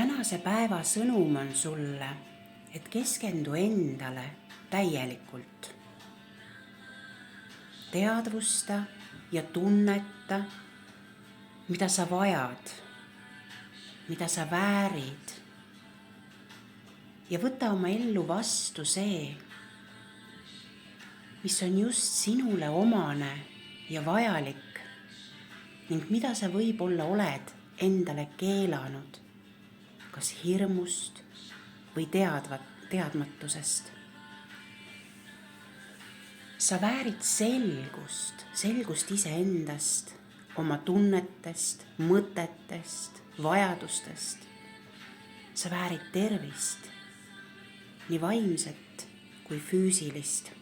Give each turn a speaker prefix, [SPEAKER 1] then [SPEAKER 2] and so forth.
[SPEAKER 1] tänase päeva sõnum on sulle, et keskendu endale täielikult. Teadvusta ja tunneta, mida sa vajad, mida sa väärid. Ja võta oma ellu vastu see, mis on just sinule omane ja vajalik ning mida sa võib-olla oled endale keelanud, kas hirmust või teadmatusest. Sa väärid selgust iseendast, oma tunnetest, mõtetest, vajadustest. Sa väärid tervist, nii vaimset kui füüsilist.